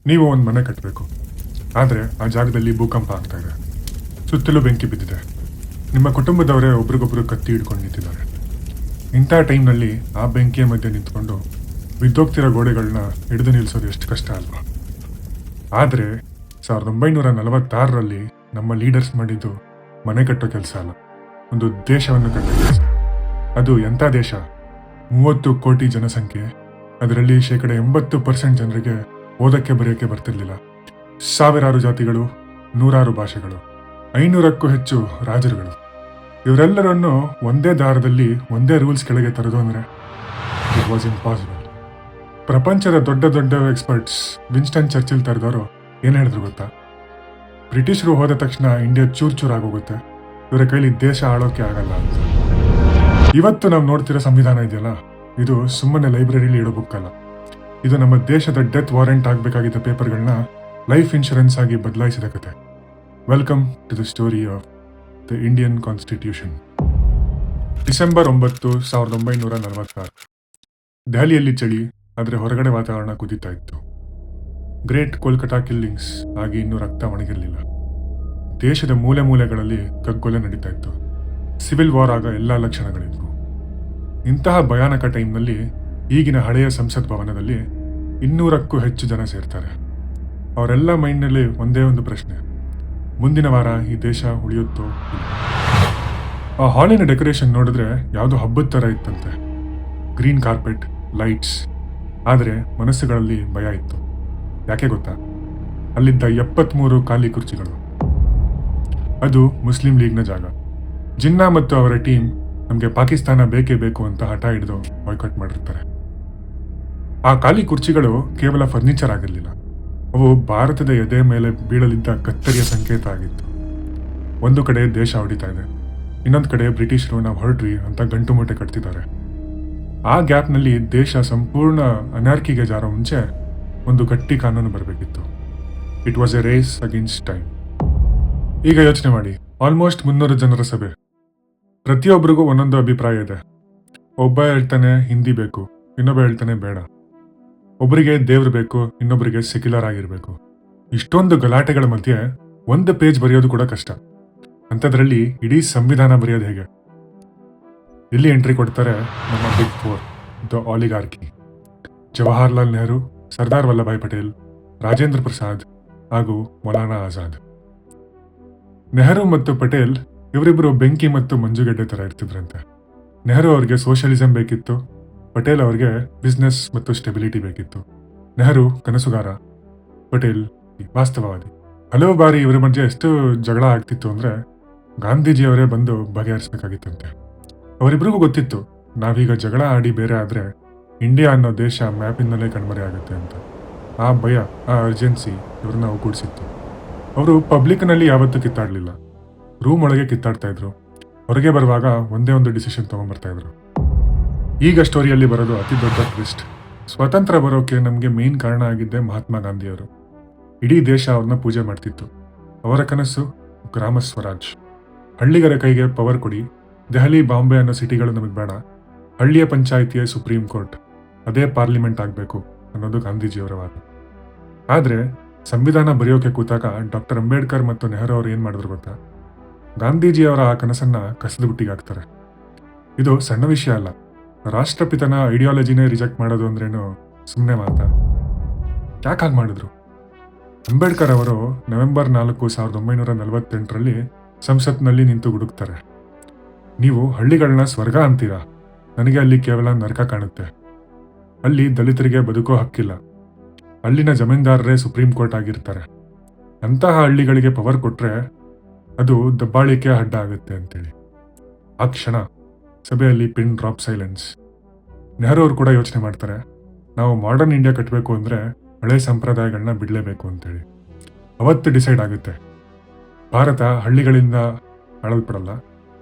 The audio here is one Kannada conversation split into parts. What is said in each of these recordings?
ನೀವು ಒಂದು ಮನೆ ಕಟ್ಟಬೇಕು. ಆದರೆ ಆ ಜಾಗದಲ್ಲಿ ಭೂಕಂಪ ಆಗ್ತಾ ಇದೆ. ಸುತ್ತಲೂ ಬೆಂಕಿ ಬಿದ್ದಿದೆ. ನಿಮ್ಮ ಕುಟುಂಬದವರೇ ಒಬ್ರಿಗೊಬ್ರು ಕತ್ತಿ ಹಿಡ್ಕೊಂಡು ನಿಂತಿದ್ದಾರೆ. ಇಂಥ ಟೈಮ್ನಲ್ಲಿ ಆ ಬೆಂಕಿಯ ಮಧ್ಯೆ ನಿಂತ್ಕೊಂಡು ಬಿದ್ದೋಗ್ತಿರೋ ಗೋಡೆಗಳನ್ನ ಹಿಡಿದು ನಿಲ್ಲಿಸೋದು ಎಷ್ಟು ಕಷ್ಟ ಅಲ್ವಾ? ಆದರೆ 1946ರಲ್ಲಿ ನಮ್ಮ ಲೀಡರ್ಸ್ ಮಾಡಿದ್ದು ಮನೆ ಕಟ್ಟೋ ಕೆಲಸ ಅಲ್ಲ, ಒಂದು ದೇಶವನ್ನು ಕಟ್ಟೋ ಕೆಲಸ. ಅದು ಎಂಥ ದೇಶ? 30 ಕೋಟಿ ಜನಸಂಖ್ಯೆ. ಅದರಲ್ಲಿ 80% ಜನರಿಗೆ ಓದಕ್ಕೆ ಬರೆಯೋಕ್ಕೆ ಬರ್ತಿರ್ಲಿಲ್ಲ. ಸಾವಿರಾರು ಜಾತಿಗಳು, ನೂರಾರು ಭಾಷೆಗಳು, 500ಕ್ಕೂ ಹೆಚ್ಚು ರಾಜರುಗಳು. ಇವರೆಲ್ಲರನ್ನು ಒಂದೇ ದಾರದಲ್ಲಿ ಒಂದೇ ರೂಲ್ಸ್ ಕೆಳಗೆ ತರೋದು ಅಂದರೆ ಇಟ್ ವಾಸ್ ಇಂಪಾಸಿಬಲ್. ಪ್ರಪಂಚದ ದೊಡ್ಡ ದೊಡ್ಡ ಎಕ್ಸ್ಪರ್ಟ್ಸ್ ವಿನ್ಸ್ಟನ್ ಚರ್ಚಿಲ್ ತರದವರು ಏನು ಹೇಳಿದ್ರು ಗೊತ್ತಾ? ಬ್ರಿಟಿಷರು ಹೋದ ತಕ್ಷಣ ಇಂಡಿಯಾ ಚೂರ್ ಚೂರ್ ಆಗೋಗುತ್ತೆ, ಇವರ ಕೈಲಿ ದೇಶ ಆಳೋಕೆ ಆಗಲ್ಲ ಅಂತ. ಇವತ್ತು ನಾವು ನೋಡ್ತಿರೋ ಸಂವಿಧಾನ ಇದೆಯಲ್ಲ, ಇದು ಸುಮ್ಮನೆ ಲೈಬ್ರರಿಲಿ ಇಡೋ ಬುಕ್ ಅಲ್ಲ. ಇದು ನಮ್ಮ ದೇಶದ ಡೆತ್ ವಾರೆಂಟ್ ಆಗಬೇಕಾಗಿದ್ದ ಪೇಪರ್ಗಳನ್ನ ಲೈಫ್ ಇನ್ಶೂರೆನ್ಸ್ ಆಗಿ ಬದಲಾಯಿಸಿದ ಕತೆ. Welcome to the story of the Indian constitution. December 9, 1946. ದೆಹಲಿಯಲ್ಲಿ ಚಳಿ, ಆದರೆ ಹೊರಗಡೆ ವಾತಾವರಣ ಕುದೀತಾ ಇತ್ತು. ಗ್ರೇಟ್ ಕೋಲ್ಕತಾ ಕಿಲ್ಲಿಂಗ್ಸ್ ಆಗಿ ಇನ್ನೂ ರಕ್ತ ಒಣಗಿರಲಿಲ್ಲ. ದೇಶದ ಮೂಲೆ ಮೂಲೆಗಳಲ್ಲಿ ಕಗ್ಗೊಲೆ ನಡೀತಾ ಇತ್ತು. ಸಿವಿಲ್ ವಾರ್ ಆಗ ಎಲ್ಲ ಲಕ್ಷಣಗಳಿದ್ವು. ಇಂತಹ ಭಯಾನಕ ಟೈಮ್ನಲ್ಲಿ ಈಗಿನ ಹಳೆಯ ಸಂಸತ್ ಭವನದಲ್ಲಿ 200ಕ್ಕೂ ಹೆಚ್ಚು ಜನ ಸೇರ್ತಾರೆ. ಅವರೆಲ್ಲ ಮೈಂಡ್ನಲ್ಲಿ ಒಂದೇ ಒಂದು ಪ್ರಶ್ನೆ: ಮುಂದಿನ ವಾರ ಈ ದೇಶ ಉಳಿಯುತ್ತೋ? ಆ ಹಾಲಿನ ಡೆಕೋರೇಷನ್ ನೋಡಿದ್ರೆ ಯಾವುದೋ ಹಬ್ಬದ ಥರ ಇತ್ತಂತೆ. Green carpet, lights. ಆದರೆ ಮನಸ್ಸುಗಳಲ್ಲಿ ಭಯ ಇತ್ತು. ಯಾಕೆ ಗೊತ್ತಾ? ಅಲ್ಲಿದ್ದ 73 ಖಾಲಿ ಕುರ್ಚಿಗಳು. ಅದು ಮುಸ್ಲಿಂ ಲೀಗ್ನ ಜಾಗ. ಜಿನ್ನಾ ಮತ್ತು ಅವರ ಟೀಮ್ ನಮಗೆ ಪಾಕಿಸ್ತಾನ ಬೇಕೇ ಬೇಕು ಅಂತ ಹಠ ಹಿಡಿದು ಬಾಯ್ಕಾಟ್ ಮಾಡಿರ್ತಾರೆ. ಆ ಖಾಲಿ ಕುರ್ಚಿಗಳು ಕೇವಲ ಫರ್ನಿಚರ್ ಆಗಿರಲಿಲ್ಲ, ಅವು ಭಾರತದ ಎದೆ ಮೇಲೆ ಬೀಳಲಿದ್ದ ಕತ್ತರಿಯ ಸಂಕೇತ ಆಗಿತ್ತು. ಒಂದು ಕಡೆ ದೇಶ ಹೊಡಿತಾ ಇದೆ, ಇನ್ನೊಂದು ಕಡೆ ಬ್ರಿಟಿಷರು ನಾವು ಹೊರಡ್ರಿ ಅಂತ ಗಂಟು ಮೂಟೆ ಕಟ್ತಿದ್ದಾರೆ. ಆ ಗ್ಯಾಪ್ನಲ್ಲಿ ದೇಶ ಸಂಪೂರ್ಣ ಅನಾರ್ಕಿಗೆ ಜಾರೋ ಮುಂಚೆ ಒಂದು ಗಟ್ಟಿ ಕಾನೂನು ಬರಬೇಕಿತ್ತು. It was a race against time. ಈಗ ಯೋಚನೆ ಮಾಡಿ, ಆಲ್ಮೋಸ್ಟ್ 300 ಜನರ ಸಭೆ. ಪ್ರತಿಯೊಬ್ಬರಿಗೂ ಒಂದೊಂದು ಅಭಿಪ್ರಾಯ ಇದೆ. ಒಬ್ಬ ಹೇಳ್ತಾನೆ ಹಿಂದಿ ಬೇಕು, ಇನ್ನೊಬ್ಬ ಹೇಳ್ತಾನೆ ಬೇಡ. ಒಬ್ಬರಿಗೆ ದೇವ್ರು ಬೇಕು, ಇನ್ನೊಬ್ಬರಿಗೆ ಸೆಕ್ಯುಲರ್ ಆಗಿರಬೇಕು. ಇಷ್ಟೊಂದು ಗಲಾಟೆಗಳ ಮಧ್ಯೆ ಒಂದು ಪೇಜ್ ಬರೆಯೋದು ಕೂಡ ಕಷ್ಟ. ಅಂಥದ್ರಲ್ಲಿ ಇಡೀ ಸಂವಿಧಾನ ಬರೆಯೋದು ಹೇಗೆ? ಇಲ್ಲಿ ಎಂಟ್ರಿ ಕೊಡ್ತಾರೆ ನಮ್ಮ big four, the oligarchy. Jawaharlal Nehru, Sardar Vallabhbhai Patel, Rajendra Prasad ಹಾಗೂ ಮೌಲಾನಾ ಆಜಾದ್. ನೆಹರು ಮತ್ತು ಪಟೇಲ್ ಇವರಿಬ್ಬರು ಬೆಂಕಿ ಮತ್ತು ಮಂಜುಗೆಡ್ಡೆ ಥರ ಇರ್ತಿದ್ರಂತೆ. ನೆಹರು ಅವ್ರಿಗೆ ಸೋಷಿಯಲಿಸಂ ಬೇಕಿತ್ತು, ಪಟೇಲ್ ಅವ್ರಿಗೆ ಬಿಸ್ನೆಸ್ ಮತ್ತು ಸ್ಟೆಬಿಲಿಟಿ ಬೇಕಿತ್ತು. ನೆಹರು ಕನಸುಗಾರ, ಪಟೇಲ್ ವಾಸ್ತವವಾದಿ. ಹಲವು ಬಾರಿ ಇವರ ಮಧ್ಯೆ ಎಷ್ಟು ಜಗಳ ಆಗ್ತಿತ್ತು ಅಂದರೆ ಗಾಂಧೀಜಿಯವರೇ ಬಂದು ಬಗೆಹರಿಸಬೇಕಾಗಿತ್ತಂತೆ. ಅವರಿಬ್ರಿಗೂ ಗೊತ್ತಿತ್ತು, ನಾವೀಗ ಜಗಳ ಆಡಿ ಬೇರೆ ಆದರೆ ಇಂಡಿಯಾ ಅನ್ನೋ ದೇಶ ಮ್ಯಾಪಿನಲ್ಲೇ ಕಣ್ಮರೆ ಆಗುತ್ತೆ ಅಂತ. ಆ ಭಯ, ಆ ಅರ್ಜೆನ್ಸಿ ಇವ್ರನ್ನ ಒಗ್ಗೂಡಿಸಿತ್ತು. ಅವರು ಪಬ್ಲಿಕ್ನಲ್ಲಿ ಯಾವತ್ತೂ ಕಿತ್ತಾಡಲಿಲ್ಲ. ರೂಮ್ ಒಳಗೆ ಕಿತ್ತಾಡ್ತಾ ಇದ್ರು, ಹೊರಗೆ ಬರುವಾಗ ಒಂದೇ ಒಂದು ಡಿಸಿಷನ್ ತೊಗೊಂಡ್ಬರ್ತಾ ಇದ್ರು. ಈಗ ಸ್ಟೋರಿಯಲ್ಲಿ ಬರೋದು ಅತಿ ದೊಡ್ಡ ಟ್ವಿಸ್ಟ್. ಸ್ವತಂತ್ರ ಬರೋಕೆ ನಮಗೆ ಮೇನ್ ಕಾರಣ ಆಗಿದ್ದೆ ಮಹಾತ್ಮ ಗಾಂಧಿಯವರು. ಇಡೀ ದೇಶ ಅವ್ರನ್ನ ಪೂಜೆ ಮಾಡ್ತಿತ್ತು. ಅವರ ಕನಸು ಗ್ರಾಮ ಸ್ವರಾಜ್. ಹಳ್ಳಿಗರ ಕೈಗೆ ಪವರ್ ಕೊಡಿ, ದೆಹಲಿ, ಬಾಂಬೆ ಅನ್ನೋ ಸಿಟಿಗಳು ನಮಗೆ ಬೇಡ, ಹಳ್ಳಿಯ ಪಂಚಾಯಿತಿಯ ಸುಪ್ರೀಂ ಕೋರ್ಟ್, ಅದೇ ಪಾರ್ಲಿಮೆಂಟ್ ಆಗಬೇಕು ಅನ್ನೋದು ಗಾಂಧೀಜಿಯವರ ವಾದ. ಆದರೆ ಸಂವಿಧಾನ ಬರೆಯೋಕೆ ಕೂತಾಗ ಡಾಕ್ಟರ್ ಅಂಬೇಡ್ಕರ್ ಮತ್ತು ನೆಹರು ಅವರು ಏನು ಮಾಡಿದ್ರು ಗೊತ್ತಾ? ಗಾಂಧೀಜಿಯವರ ಆ ಕನಸನ್ನ ಕಸದ ಬುಟ್ಟಿಗೆ ಹಾಕ್ತಾರೆ. ಇದು ಸಣ್ಣ ವಿಷಯ ಅಲ್ಲ. ರಾಷ್ಟ್ರಪಿತನ ಐಡಿಯಾಲಜಿನೇ ರಿಜೆಕ್ಟ್ ಮಾಡೋದು ಅಂದ್ರೇನು ಸುಮ್ಮನೆ ಮಾತಾ? ಯಾಕೆ ಹಾಗೆ ಮಾಡಿದ್ರು? ಅಂಬೇಡ್ಕರ್ ಅವರು ನವೆಂಬರ್ 4, 1948ರಲ್ಲಿ ಸಂಸತ್ನಲ್ಲಿ ನಿಂತು ಗುಡುಕ್ತಾರೆ, ನೀವು ಹಳ್ಳಿಗಳನ್ನ ಸ್ವರ್ಗ ಅಂತೀರಾ, ನನಗೆ ಅಲ್ಲಿ ಕೇವಲ ನರಕ ಕಾಣುತ್ತೆ. ಅಲ್ಲಿ ದಲಿತರಿಗೆ ಬದುಕೋ ಹಕ್ಕಿಲ್ಲ, ಅಲ್ಲಿನ ಜಮೀನ್ದಾರರೇ ಸುಪ್ರೀಂ ಕೋರ್ಟ್ ಆಗಿರ್ತಾರೆ. ಅಂತಹ ಹಳ್ಳಿಗಳಿಗೆ ಪವರ್ ಕೊಟ್ರೆ ಅದು ದಬ್ಬಾಳಿಕೆ ಅಡ್ಡ ಆಗುತ್ತೆ ಅಂತೇಳಿ. ಆ ಕ್ಷಣ ಸಭೆಯಲ್ಲಿ ಪಿನ್ ಡ್ರಾಪ್ ಸೈಲೆನ್ಸ್. ನೆಹರು ಅವರು ಕೂಡ ಯೋಚನೆ ಮಾಡ್ತಾರೆ, ನಾವು ಮಾಡರ್ನ್ ಇಂಡಿಯಾ ಕಟ್ಟಬೇಕು ಅಂದರೆ ಹಳೆ ಸಂಪ್ರದಾಯಗಳನ್ನ ಬಿಡಲೇಬೇಕು ಅಂತೇಳಿ. ಅವತ್ತು ಡಿಸೈಡ್ ಆಗುತ್ತೆ, ಭಾರತ ಹಳ್ಳಿಗಳಿಂದ ಆಳಲ್ಪಡಲ್ಲ,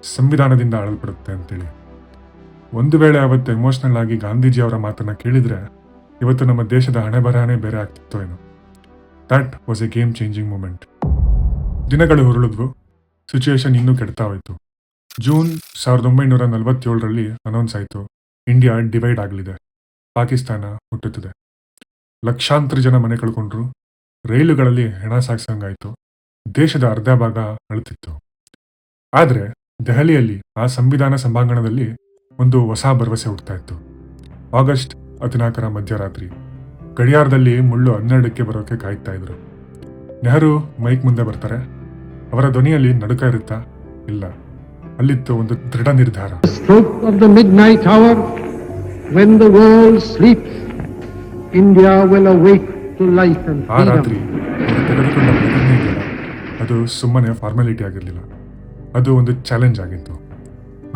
ಸಂವಿಧಾನದಿಂದ ಆಳಲ್ಪಡುತ್ತೆ ಅಂತೇಳಿ. ಒಂದು ವೇಳೆ ಅವತ್ತು ಎಮೋಷ್ನಲ್ ಆಗಿ ಗಾಂಧೀಜಿಯವರ ಮಾತನ್ನು ಕೇಳಿದರೆ ಇವತ್ತು ನಮ್ಮ ದೇಶದ ಹಣೆ ಬರಹನೇ ಬೇರೆ ಆಗ್ತಿತ್ತು ಏನು. That was a game changing moment. ದಿನಗಳು ಹುರುಳಿದ್ವು, ಸಿಚುಯೇಷನ್ ಇನ್ನೂ ಕೆಡ್ತಾ ಹೋಯಿತು. ಜೂನ್ 1947ರಲ್ಲಿ ಅನೌನ್ಸ್ ಆಯಿತು, ಇಂಡಿಯಾ ಡಿವೈಡ್ ಆಗಲಿದೆ, ಪಾಕಿಸ್ತಾನ ಹುಟ್ಟುತ್ತದೆ. ಲಕ್ಷಾಂತರ ಜನ ಮನೆ ಕಳ್ಕೊಂಡ್ರು, ರೈಲುಗಳಲ್ಲಿ ಹೆಣ ಸಾಗಿಸಂಗಾಯ್ತು. ದೇಶದ ಅರ್ಧ ಭಾಗ ಅಳುತ್ತಿತ್ತು. ಆದರೆ ದೆಹಲಿಯಲ್ಲಿ ಆ ಸಂವಿಧಾನ ಸಭಾಂಗಣದಲ್ಲಿ ಒಂದು ಹೊಸ ಭರವಸೆ ಹುಡ್ತಾ ಇತ್ತು. ಆಗಸ್ಟ್ 14 ಮಧ್ಯರಾತ್ರಿ ಗಡಿಯಾರದಲ್ಲಿ ಮುಳ್ಳು 12ಕ್ಕೆ ಬರೋಕೆ ಕಾಯ್ತಾ ಇದ್ರು. ನೆಹರು ಮೈಕ್ ಮುಂದೆ ಬರ್ತಾರೆ. ಅವರ ಧ್ವನಿಯಲ್ಲಿ ನಡುಕ ಇರುತ್ತಾ? ಇಲ್ಲ, ಅಲ್ಲಿತ್ತು ಒಂದು ದೃಢ ನಿರ್ಧಾರ. Stroke of the midnight hour, when the world sleeps, India will awake to life and ಆ ರಾತ್ರಿ ಅವರು ತೆಗೆದುಕೊಂಡ ಪ್ರತಿಜ್ಞೆ ಇದೆಯಲ್ಲ, ಅದು ಸುಮ್ಮನೆ ಫಾರ್ಮಾಲಿಟಿ ಆಗಿರಲಿಲ್ಲ, ಅದು ಒಂದು ಚಾಲೆಂಜ್ ಆಗಿತ್ತು.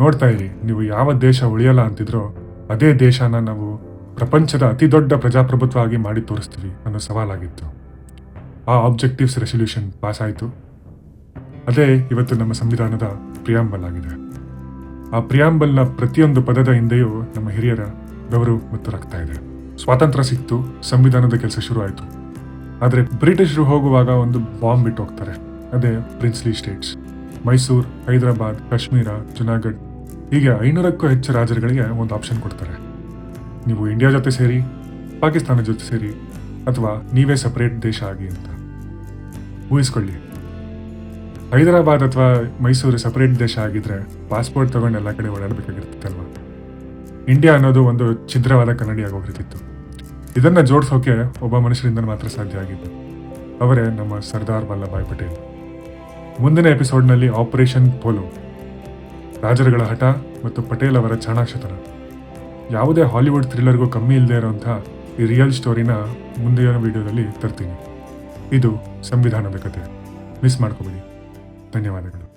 ನೋಡ್ತಾ ಇರಿ, ನೀವು ಯಾವ ದೇಶ ಉಳಿಯಲ್ಲ ಅಂತಿದ್ರೋ ಅದೇ ದೇಶನ ನಾವು ಪ್ರಪಂಚದ ಅತಿ ದೊಡ್ಡ ಪ್ರಜಾಪ್ರಭುತ್ವ ಆಗಿ ಮಾಡಿ ತೋರಿಸ್ತೀವಿ ಅನ್ನೋ ಸವಾಲಾಗಿತ್ತು. ಆ ಆಬ್ಜೆಕ್ಟಿವ್ಸ್ ರೆಸಲ್ಯೂಷನ್ ಪಾಸ್ ಆಯಿತು. ಅದೇ ಇವತ್ತು ನಮ್ಮ ಸಂವಿಧಾನದ ಪ್ರಿಯಾಂಬಲ್ ಆಗಿದೆ. ಆ ಪ್ರಿಯಾಂಬಲ್ನ ಪ್ರತಿಯೊಂದು ಪದದ ಹಿಂದೆಯೂ ನಮ್ಮ ಹಿರಿಯರ ಬೆವರು ಮತ್ತು ರಕ್ತ ಇದೆ. ಸ್ವಾತಂತ್ರ್ಯ ಸಿಕ್ತು, ಸಂವಿಧಾನದ ಕೆಲಸ ಶುರು ಆಯಿತು. ಆದರೆ ಬ್ರಿಟಿಷರು ಹೋಗುವಾಗ ಒಂದು ಬಾಂಬ್ ಬಿಟ್ಟು ಹೋಗ್ತಾರೆ. ಅದೇ ಪ್ರಿನ್ಸ್ಲಿ ಸ್ಟೇಟ್ಸ್. ಮೈಸೂರು, ಹೈದರಾಬಾದ್, ಕಾಶ್ಮೀರ, ಜುನಾಗಢ್ ಹೀಗೆ 500ಕ್ಕೂ ಹೆಚ್ಚು ರಾಜರುಗಳಿಗೆ ಒಂದು ಆಪ್ಷನ್ ಕೊಡ್ತಾರೆ. ನೀವು ಇಂಡಿಯಾ ಜೊತೆ ಸೇರಿ, ಪಾಕಿಸ್ತಾನ ಜೊತೆ ಸೇರಿ, ಅಥವಾ ನೀವೇ ಸಪರೇಟ್ ದೇಶ ಆಗಿ ಅಂತ. ಊಹಿಸ್ಕೊಳ್ಳಿ, ಹೈದರಾಬಾದ್ ಅಥವಾ ಮೈಸೂರು ಸಪರೇಟ್ ದೇಶ ಆಗಿದ್ರೆ ಪಾಸ್ಪೋರ್ಟ್ ತಗೊಂಡು ಎಲ್ಲ ಕಡೆ ಓಡಾಡಬೇಕಾಗಿರ್ತಿತ್ತಲ್ವ. ಇಂಡಿಯಾ ಅನ್ನೋದು ಒಂದು ಛಿದ್ರವಾದ ಕನ್ನಡಿ ಆಗೋಗಿರ್ತಿತ್ತು. ಇದನ್ನ ಜೋಡಿಸೋಕೆ ಒಬ್ಬ ಮನುಷ್ಯರಿಂದ ಮಾತ್ರ ಸಾಧ್ಯ ಆಗಿದ್ದು. ಅವರೇ ನಮ್ಮ ಸರ್ದಾರ್ ವಲ್ಲಭಾಯ್ ಪಟೇಲ್. ಮುಂದಿನ ಎಪಿಸೋಡ್ನಲ್ಲಿ ಆಪರೇಷನ್ ಪೋಲೋ, ರಾಜರುಗಳ ಹಠ ಮತ್ತು ಪಟೇಲ್ ಅವರ ಚಾಣಾಕ್ಷತನ, ಯಾವುದೇ ಹಾಲಿವುಡ್ ಥ್ರಿಲ್ಲರ್ಗೂ ಕಮ್ಮಿ ಇಲ್ಲದೆ ಇರೋಂಥ ಈ ರಿಯಲ್ ಸ್ಟೋರಿನ ಮುಂದಿನ ವಿಡಿಯೋದಲ್ಲಿ ತರ್ತೀನಿ. ಇದು ಸಂವಿಧಾನದ ಕತೆ. ಮಿಸ್ ಮಾಡ್ಕೋಬೇಡಿ. ಧನ್ಯವಾದಗಳು.